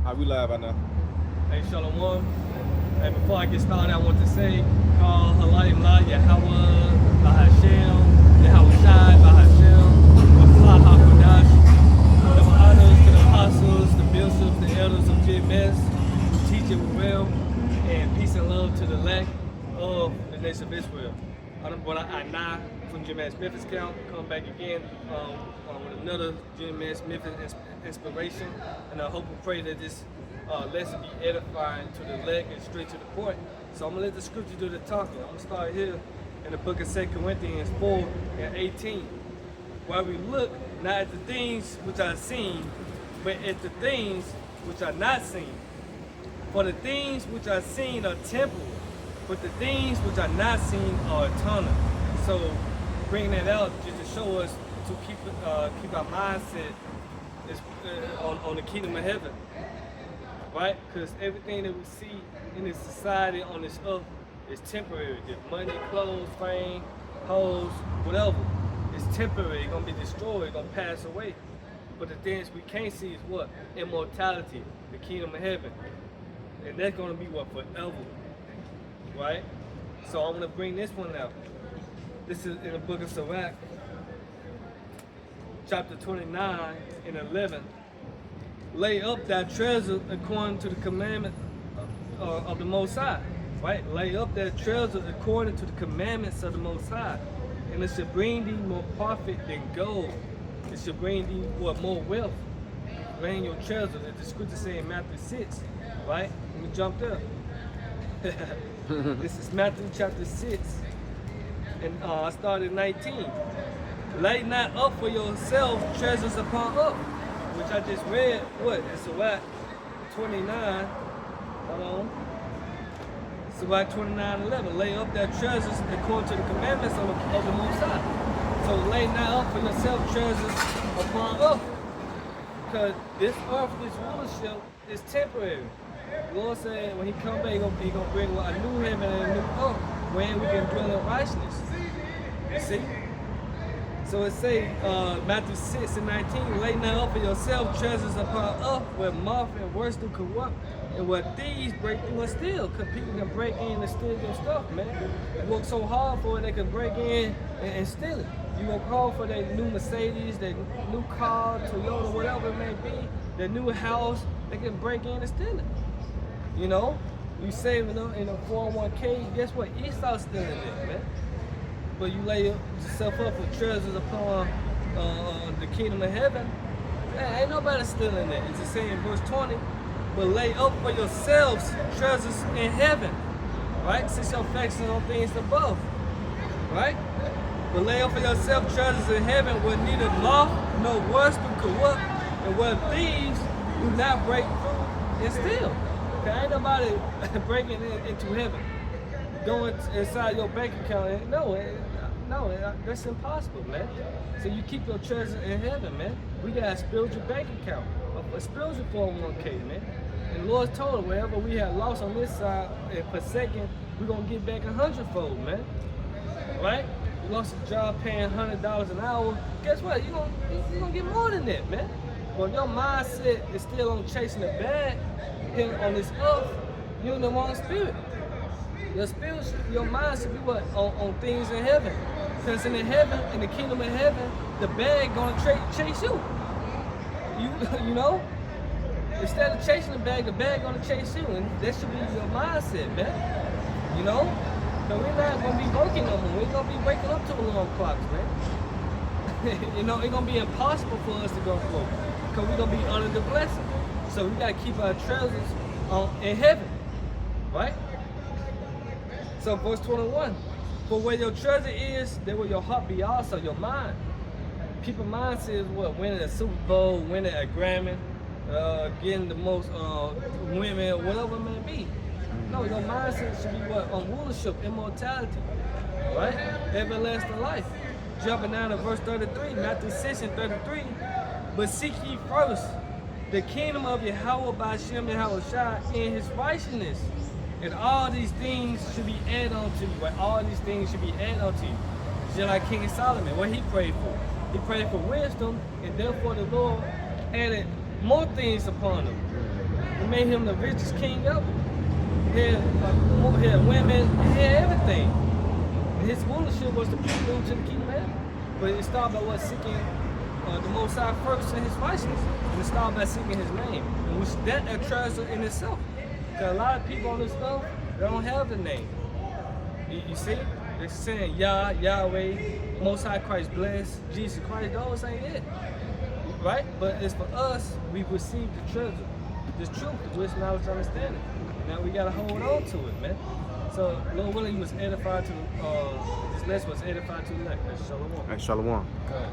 We live right now. Hey, Shalom. And before I get started, I want to say, Call Halayim La Yahweh Bahashem, Yahweh Shai Bahashem, Waflah HaKodash. Double honors to the apostles, the bishops, the elders of JMS, who teach it well, and peace and love to the elect of the nation of Israel. I'm Brother Anah from JMS Memphis Count, come back again with another JMS Memphis inspiration, and I hope and pray that this lesson be edifying to the elect and straight to the point. So I'm gonna let the scripture do the talking. I'm gonna start here in the book of 2 Corinthians 4 and 18, where we look not at the things which are seen, but at the things which are not seen. For the things which are seen are temporal, but the things which are not seen are eternal. So bringing that out just to show us to keep our mindset on the kingdom of heaven, right? Because everything that we see in this society on this earth is temporary. The money, clothes, fame, hoes, whatever, it's temporary. It's gonna be destroyed. It's gonna pass away. But the things we can't see is what? Immortality, the kingdom of heaven, and that's gonna be what? Forever. Right? So I'm gonna bring this one out. This is in the book of Sirach, chapter 29 and 11. Lay up thy treasure according to the commandment of the Most High. Right? Lay up thy treasure according to the commandments of the Most High. And it shall bring thee more profit than gold. It shall bring thee what? More wealth. Bring your treasure, as the scripture say in Matthew 6. Right? Let me jump there. This is Matthew chapter 6, and I started 19. Lay not up for yourself treasures upon earth, which I just read. What? It's Sirach 29. Hold on. Sirach 29:11. Lay up their treasures according to the commandments of the Most High. So lay not up for yourself treasures upon earth, because this earth, this rulership, is temporary. The Lord said when he come back, he gonna bring a new heaven and a new earth wherein we can dwell in righteousness. You see? So it say, Matthew 6 and 19, lay not up for yourself treasures upon earth where moth and worst do corrupt and where thieves break through and steal. Because people can break in and steal your stuff, man. You work so hard for it, they can break in and steal it. You gonna call for that new Mercedes, that new car, Toyota, whatever it may be, that new house, they can break in and steal it. You know, you save in a 401k, guess what? Esau's still in there, man. But you lay yourself up for treasures upon the kingdom of heaven, man, ain't nobody still in there. It's the same in verse 20. But lay up for yourselves treasures in heaven, right? Since your affection on things above, right? But lay up for yourself treasures in heaven where neither moth nor rust do corrupt, and where thieves do not break through and steal. Ain't nobody breaking into heaven, going inside your bank account. No, that's impossible, man. So you keep your treasure in heaven, man. We got a spiritual bank account, a spiritual 401k, man. And the Lord told us wherever we have lost on this side per second, we're gonna get back 100-fold, man. Right? You lost a job paying $100 an hour. Guess what? You're gonna get more than that, man. Well, your mindset is still on chasing the bag here on this earth, you're in the wrong spirit. Your spirit, your mind should be what? On things in heaven. Because in the heaven, in the kingdom of heaven, the bag gonna chase you. You know? Instead of chasing the bag gonna chase you. And that should be your mindset, man. You know? So we're not gonna be working no more. We're gonna be waking up to alarm clocks, man. You know, it's gonna be impossible for us to go broke. Because we're gonna be under the blessing. So we gotta keep our treasures in heaven, right? So verse 21, for where your treasure is, there will your heart be also, your mind. People's mindset is what? Winning a Super Bowl, winning a Grammy, getting the most women, whatever it may be. No, your mindset should be what? On rulership, immortality, right? Everlasting life. Jumping down to verse 33, Matthew 6 and 33, but seek ye first the kingdom of Yahweh by Shem Yahweh Shai in his righteousness. And all these things should be added unto you. Right? All these things should be added unto you. Just like King Solomon, what he prayed for. He prayed for wisdom, and therefore the Lord added more things upon him. made him the richest king ever. He had women, he had everything. And his rulership was to prelude to the kingdom of heaven. But it started by what? Seeking the Most High first and his righteousness. And it started by seeking his name. And which that a treasure in itself. Because a lot of people on this earth, they don't have the name. You see? They're saying Yah, Yahweh, Most High Christ bless, Jesus Christ. Those ain't it. Right? But it's for us, we've received the treasure, this truth, the wisdom, knowledge, understanding. Now we gotta hold on to it, man. So Lord willing, he was edified to this lesson was edified to the elect. That's Shalom. Hey, Shalom. Good.